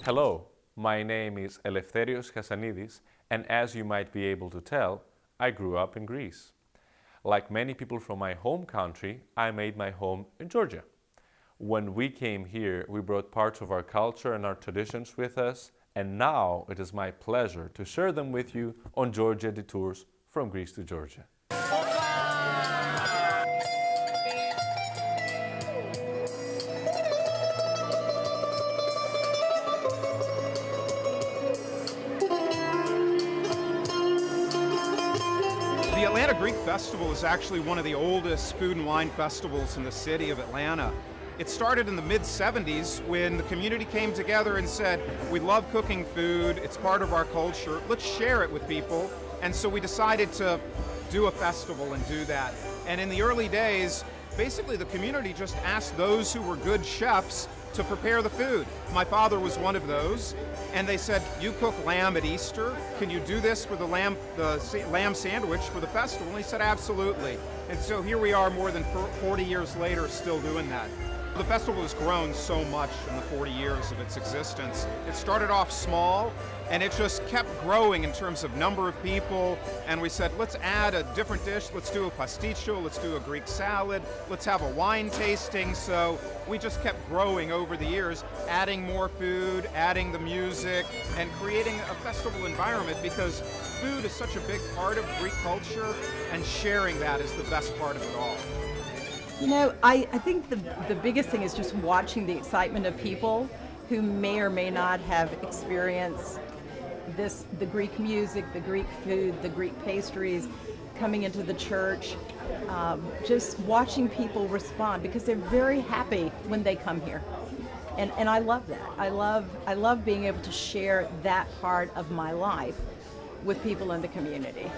Hello, my name is Eleftherios Hassanidis, and as you might be able to tell, I grew up in Greece. Like many people from my home country, I made my home in Georgia. When we came here, we brought parts of our culture and our traditions with us, and now it is my pleasure to share them with you on Georgia Detours from Greece to Georgia. The Atlanta Greek Festival is actually one of the oldest food and wine festivals in the city of Atlanta. It started in the mid-70s when the community came together and said, we love cooking food, it's part of our culture, let's share it with people. And so we decided to do a festival and do that. And in the early days, basically the community just asked those who were good chefs to prepare the food. My father was one of those, and they said, you cook lamb at Easter, can you do this for the lamb sandwich for the festival? And he said, absolutely. And so here we are more than 40 years later still doing that. The festival has grown so much in the 40 years of its existence. It started off small, and it just kept growing in terms of number of people, and we said, let's add a different dish, let's do a pasticcio, let's do a Greek salad, let's have a wine tasting. So we just kept growing over the years, adding more food, adding the music, and creating a festival environment, because food is such a big part of Greek culture, and sharing that is the best part of it all. You know, I think the biggest thing is just watching the excitement of people who may or may not have experienced the Greek music, the Greek food, the Greek pastries, coming into the church, just watching people respond, because they're very happy when they come here. And I love that. I love being able to share that part of my life with people in the community.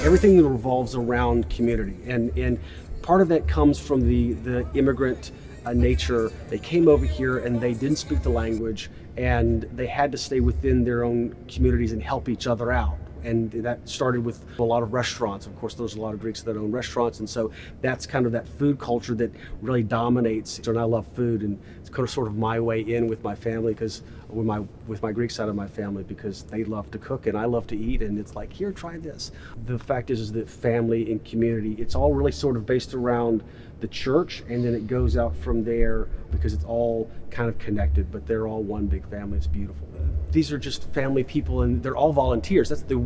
Everything revolves around community, and part of that comes from the immigrant nature. They came over here and they didn't speak the language, and they had to stay within their own communities and help each other out. And that started with a lot of restaurants. Of course, there's a lot of Greeks that own restaurants, and so that's kind of that food culture that really dominates. And I love food, and it's kind of sort of my way in with my family, because with my Greek side of my family, because they love to cook and I love to eat, and it's like, here, try this. The fact is that family and community, it's all really sort of based around the church, and then it goes out from there, because it's all kind of connected, but they're all one big family. It's beautiful. These are just family people, and they're all volunteers. That's the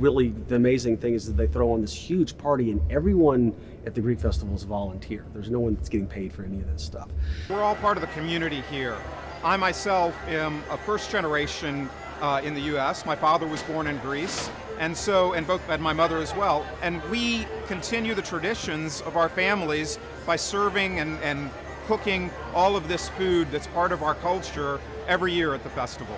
amazing thing, is that they throw on this huge party, and everyone at the Greek Festival is a volunteer. There's no one that's getting paid for any of this stuff. We're all part of the community here. I myself am a first generation in the US. My father was born in Greece, and my mother as well. And we continue the traditions of our families by serving and cooking all of this food that's part of our culture every year at the festival.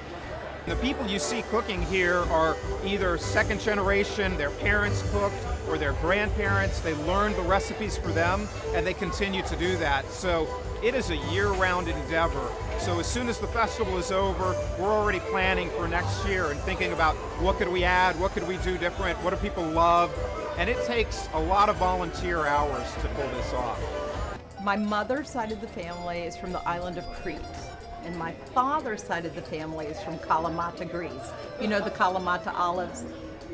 The people you see cooking here are either second generation, their parents cooked, or their grandparents. They learned the recipes for them, and they continue to do that. So it is a year-round endeavor. So as soon as the festival is over, we're already planning for next year and thinking about what could we add, what could we do different, what do people love, and it takes a lot of volunteer hours to pull this off. My mother's side of the family is from the island of Crete, and my father's side of the family is from Kalamata, Greece. You know the Kalamata olives?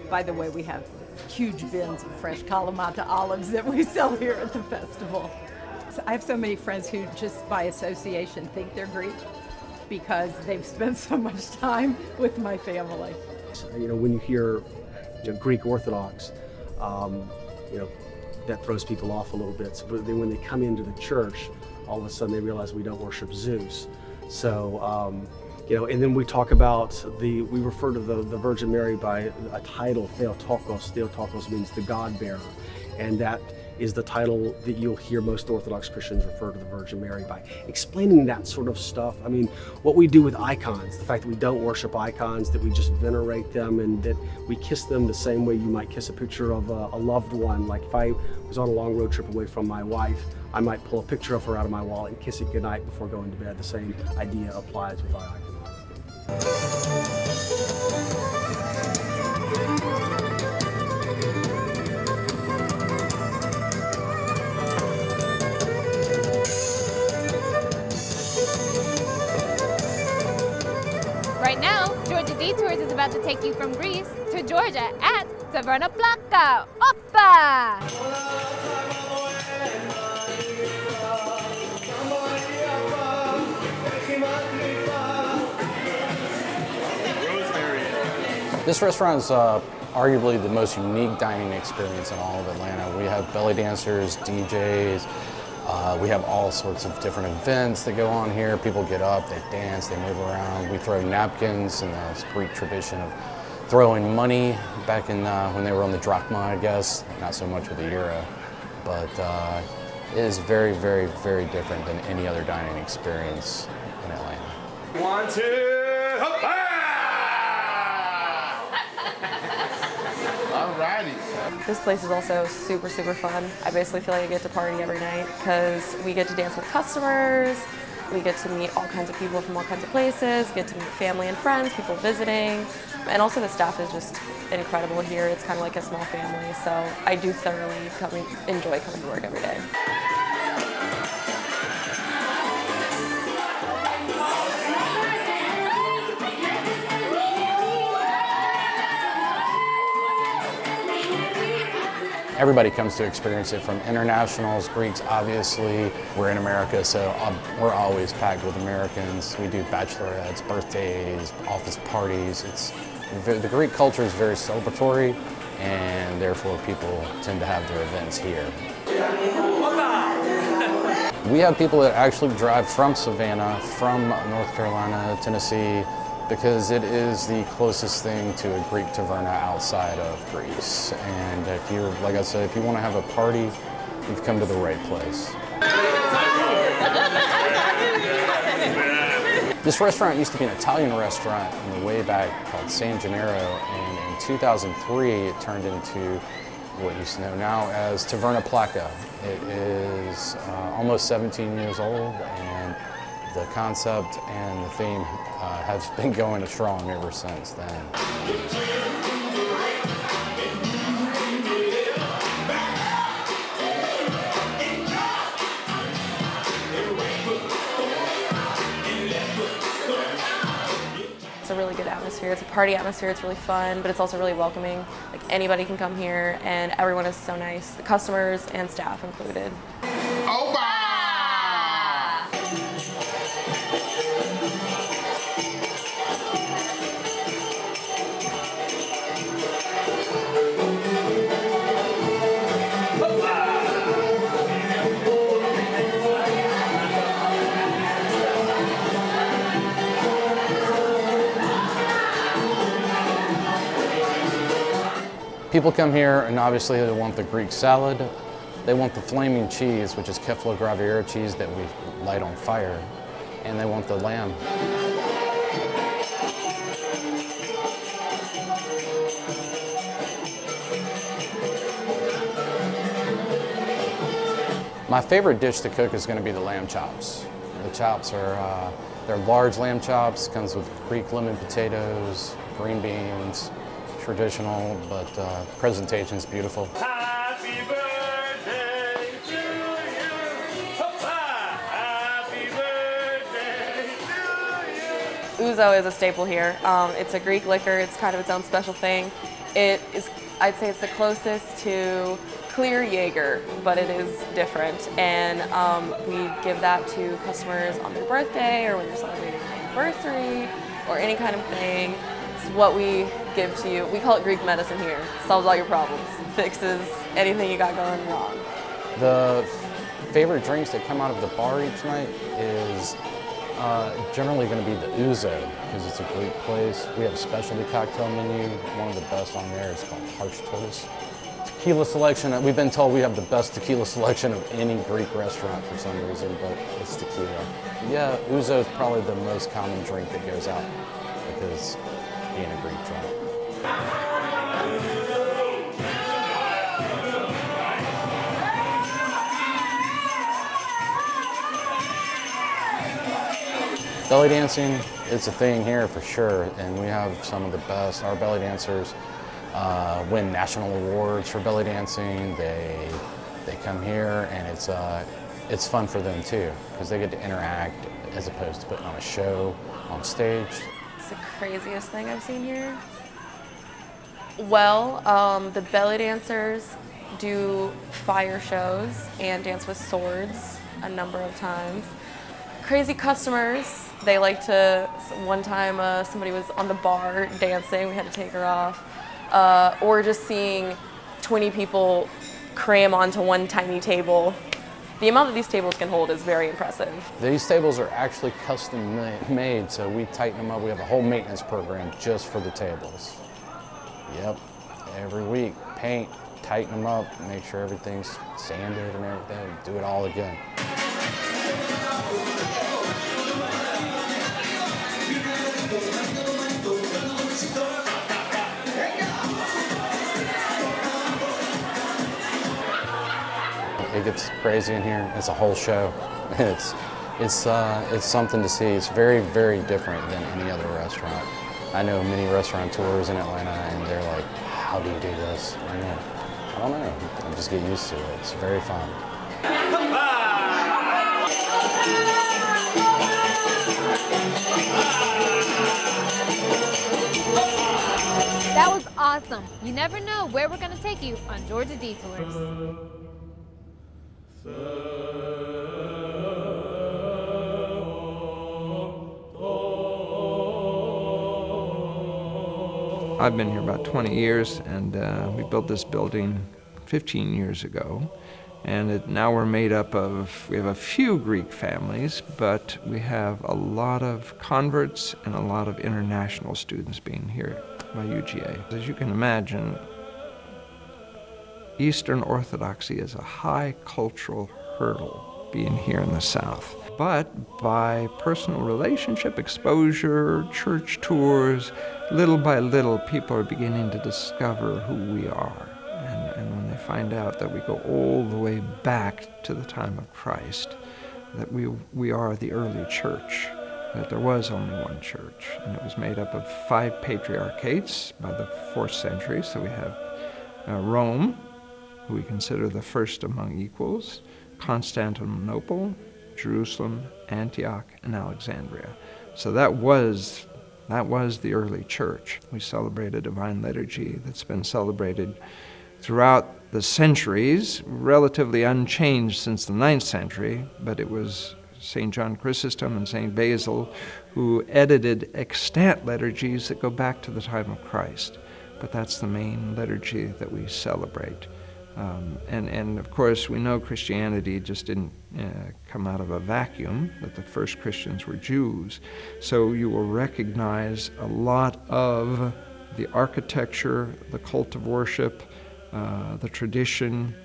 By the way, we have huge bins of fresh Kalamata olives that we sell here at the festival. So I have so many friends who just by association think they're Greek because they've spent so much time with my family. You know, when you hear Greek Orthodox, that throws people off a little bit. So, but then when they come into the church, all of a sudden they realize we don't worship Zeus. So, and then we talk about we refer to the Virgin Mary by a title, Theotokos. Theotokos means the God bearer. And that is the title that you'll hear most Orthodox Christians refer to the Virgin Mary by. Explaining that sort of stuff. I mean, what we do with icons, the fact that we don't worship icons, that we just venerate them, and that we kiss them the same way you might kiss a picture of a loved one. Like if I was on a long road trip away from my wife, I might pull a picture of her out of my wallet and kiss it goodnight before going to bed. The same idea applies with our icons. Right now, Georgia Detours is about to take you from Greece to Georgia at Taverna Plaka. Oppa! This restaurant is arguably the most unique dining experience in all of Atlanta. We have belly dancers, DJs, we have all sorts of different events that go on here. People get up, they dance, they move around. We throw napkins in the Greek tradition of throwing money back in when they were on the drachma, I guess. Not so much with the euro, but it is very, very, very different than any other dining experience in Atlanta. 1, 2, hop! Alrighty. This place is also super, super fun. I basically feel like I get to party every night because we get to dance with customers, we get to meet all kinds of people from all kinds of places, get to meet family and friends, people visiting, and also the staff is just incredible here. It's kind of like a small family, so I do thoroughly enjoy coming to work every day. Everybody comes to experience it, from internationals, Greeks, obviously. We're in America, so we're always packed with Americans. We do bachelorettes, birthdays, office parties. The Greek culture is very celebratory, and therefore people tend to have their events here. We have people that actually drive from Savannah, from North Carolina, Tennessee, because it is the closest thing to a Greek taverna outside of Greece. And if you're, like I said, if you want to have a party, you've come to the right place. This restaurant used to be an Italian restaurant in the way back called San Gennaro, and in 2003 it turned into what you know now as Taverna Plaka. It is almost 17 years old, and the concept and the theme has been going strong ever since then. It's a really good atmosphere. It's a party atmosphere. It's really fun, but it's also really welcoming. Like anybody can come here, and everyone is so nice. The customers and staff included. People come here and obviously they want the Greek salad. They want the flaming cheese, which is Kefla Graviera cheese that we light on fire. And they want the lamb. My favorite dish to cook is going to be the lamb chops. The chops are, they're large lamb chops, comes with Greek lemon potatoes, green beans, traditional, but presentation's beautiful. Happy birthday to you. Happy birthday to you. Ouzo is a staple here. It's a Greek liquor. It's kind of its own special thing. It is, I'd say it's the closest to clear Jaeger, but it is different. And we give that to customers on their birthday or when they're celebrating an anniversary or any kind of thing. It's what we give to you. We call it Greek medicine here. Solves all your problems. Fixes anything you got going wrong. The favorite drinks that come out of the bar each night is generally going to be the ouzo, because it's a Greek place. We have a specialty cocktail menu. One of the best on there is called Harsh Tortoise. Tequila selection, we've been told we have the best tequila selection of any Greek restaurant for some reason, but it's tequila. Yeah, ouzo is probably the most common drink that goes out because being a Greek drink. Belly dancing is a thing here for sure, and we have some of the best. Our belly dancers win national awards for belly dancing. They come here, and it's fun for them too, because they get to interact as opposed to putting on a show on stage. It's the craziest thing I've seen here. Well, the belly dancers do fire shows and dance with swords a number of times. Crazy customers. They like to, one time somebody was on the bar dancing, we had to take her off. Or just seeing 20 people cram onto one tiny table. The amount that these tables can hold is very impressive. These tables are actually custom made, so we tighten them up. We have a whole maintenance program just for the tables. Yep, every week, paint, tighten them up, make sure everything's sanded and everything, do it all again. It gets crazy in here. It's a whole show. It's something to see. It's very, very different than any other restaurant. I know many restaurateurs in Atlanta, and they're like, "How do you do this?" And I don't know. I just get used to it. It's very fun. That was awesome. You never know where we're going to take you on Georgia Detours. I've been here about 20 years, and we built this building 15 years ago. And now we're made up of, we have a few Greek families, but we have a lot of converts and a lot of international students being here by UGA. As you can imagine, Eastern Orthodoxy is a high cultural hurdle being here in the South. But by personal relationship, exposure, church tours, little by little, people are beginning to discover who we are. And when they find out that we go all the way back to the time of Christ, that we are the early church, that there was only one church, and it was made up of 5 patriarchates by the 4th century. So we have Rome, who we consider the first among equals, Constantinople, Jerusalem, Antioch, and Alexandria. So that was the early church. We celebrate a divine liturgy that's been celebrated throughout the centuries, relatively unchanged since the 9th century, but it was St. John Chrysostom and St. Basil who edited extant liturgies that go back to the time of Christ. But that's the main liturgy that we celebrate. And of course, we know Christianity just didn't come out of a vacuum, that the first Christians were Jews. So you will recognize a lot of the architecture, the cult of worship, the tradition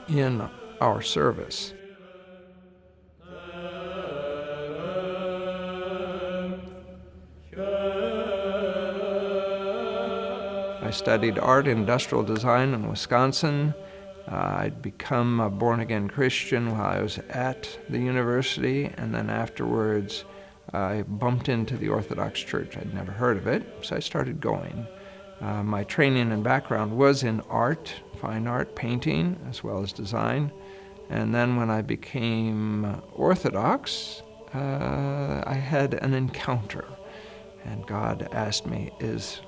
in our service. I studied art and industrial design in Wisconsin. I'd become a born-again Christian while I was at the university, and then afterwards I bumped into the Orthodox Church. I'd never heard of it, so I started going. My training and background was in art, fine art, painting, as well as design. And then when I became Orthodox, I had an encounter. And God asked me, is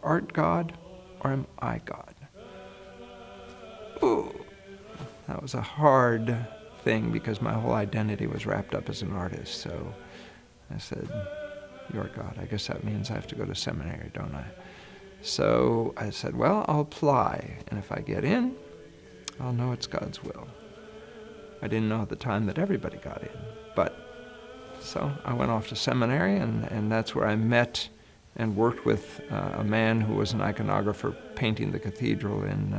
art God or am I God? Ooh, that was a hard thing because my whole identity was wrapped up as an artist. So I said, your God. I guess that means I have to go to seminary, don't I? So I said, well, I'll apply, and if I get in, I'll know it's God's will. I didn't know at the time that everybody got in, but so I went off to seminary, and that's where I met and worked with a man who was an iconographer painting the cathedral in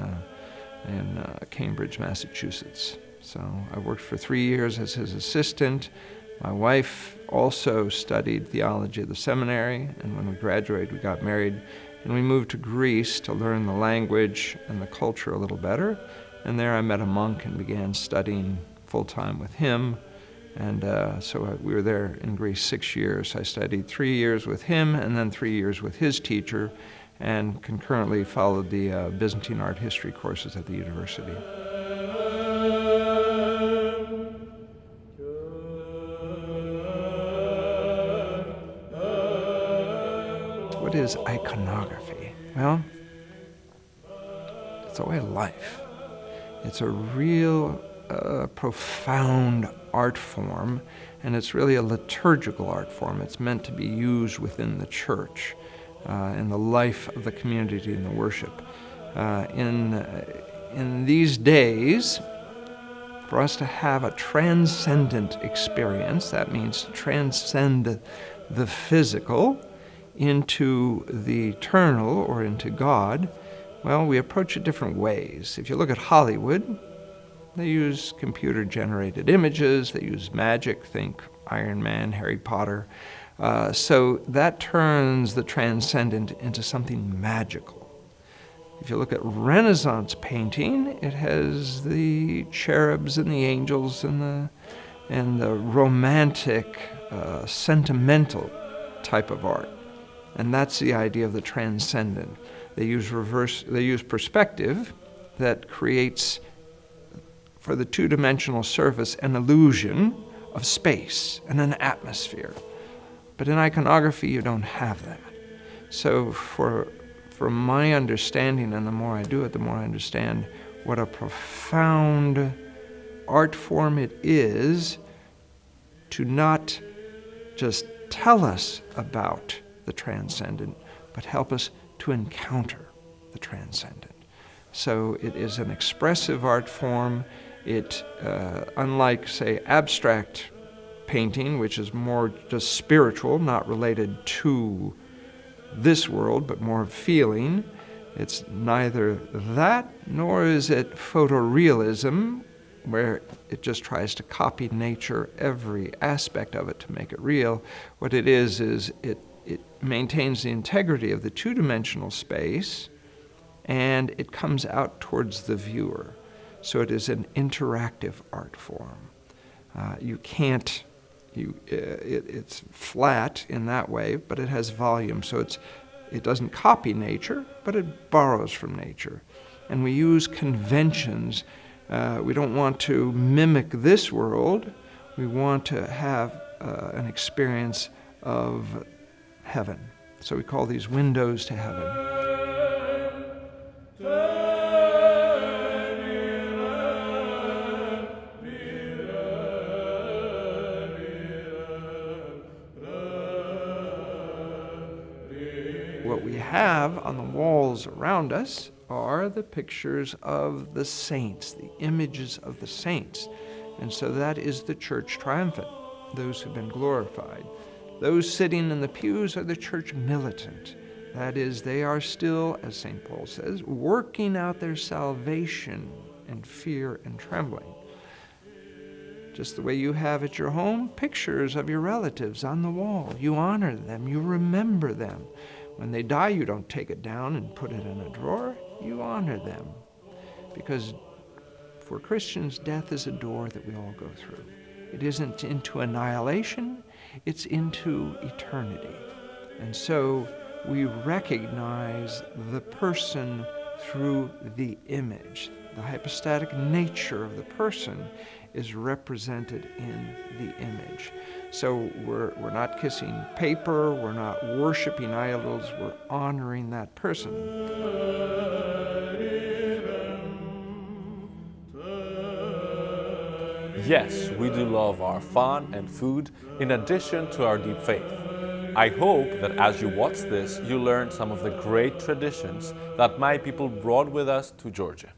Cambridge, Massachusetts. So I worked for 3 years as his assistant. My wife also studied theology at the seminary, and when we graduated, we got married, and we moved to Greece to learn the language and the culture a little better. And there I met a monk and began studying full-time with him. And so we were there in Greece 6 years. I studied 3 years with him and then 3 years with his teacher, and concurrently followed the Byzantine art history courses at the university. What is iconography? Well, it's a way of life. It's a real profound art form, and it's really a liturgical art form. It's meant to be used within the church, in the life of the community and the worship. In these days, for us to have a transcendent experience, that means to transcend the physical into the eternal or into God, well, we approach it different ways. If you look at Hollywood, they use computer-generated images, they use magic, think Iron Man, Harry Potter. So that turns the transcendent into something magical. If you look at Renaissance painting, it has the cherubs and the angels and the romantic, sentimental type of art. And that's the idea of the transcendent. They use perspective that creates, for the two-dimensional surface, an illusion of space and an atmosphere. But in iconography, you don't have that. So from my understanding, and the more I do it, the more I understand what a profound art form it is to not just tell us about the transcendent, but help us to encounter the transcendent. So it is an expressive art form. It, unlike, say, abstract painting, which is more just spiritual, not related to this world, but more feeling, it's neither that, nor is it photorealism, where it just tries to copy nature, every aspect of it, to make it real. What it is it maintains the integrity of the two-dimensional space, and it comes out towards the viewer. So it is an interactive art form. It's flat in that way, but it has volume. So it doesn't copy nature, but it borrows from nature. And we use conventions. We don't want to mimic this world. We want to have an experience of heaven. So we call these windows to heaven. What we have on the walls around us are the pictures of the saints, the images of the saints. And so that is the church triumphant, those who've been glorified. Those sitting in the pews are the church militant. That is, they are still, as St. Paul says, working out their salvation in fear and trembling. Just the way you have at your home pictures of your relatives on the wall. You honor them, you remember them. When they die, you don't take it down and put it in a drawer. You honor them. Because for Christians, death is a door that we all go through. It isn't into annihilation, it's into eternity. And so we recognize the person through the image. The hypostatic nature of the person is represented in the image. So we're not kissing paper, we're not worshiping idols, we're honoring that person. Yes, we do love our fun and food in addition to our deep faith. I hope that as you watch this, you learn some of the great traditions that my people brought with us to Georgia.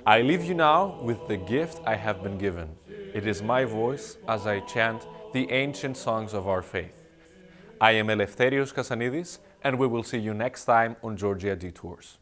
I leave you now with the gift I have been given. It is my voice as I chant the ancient songs of our faith. I am Eleftherios Kassanidis, and we will see you next time on Georgia Detours.